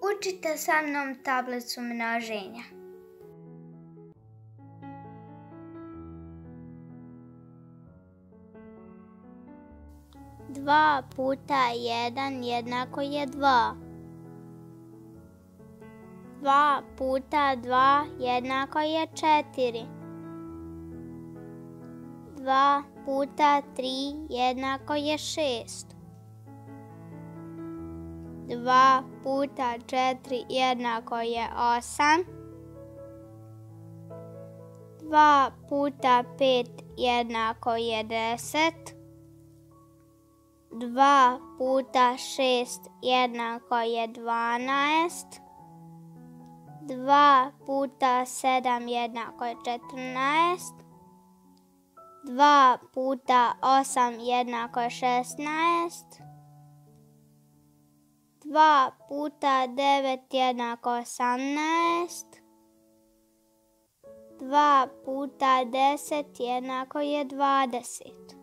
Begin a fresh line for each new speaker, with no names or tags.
Učite sa mnom tablicu množenja.
2 puta 1 jednako je 2. 2 puta 2 jednako je 4. 2 puta 3 jednako je 6. 2 puta 4 jednako je 8. 2 puta 5 jednako je 10. 2 puta 6 jednako je 12. 2 puta 7 jednako je 14. 2 puta 8 jednako je 16. 2 puta 9 jednako je 18. 2 puta 10 jednako je 20.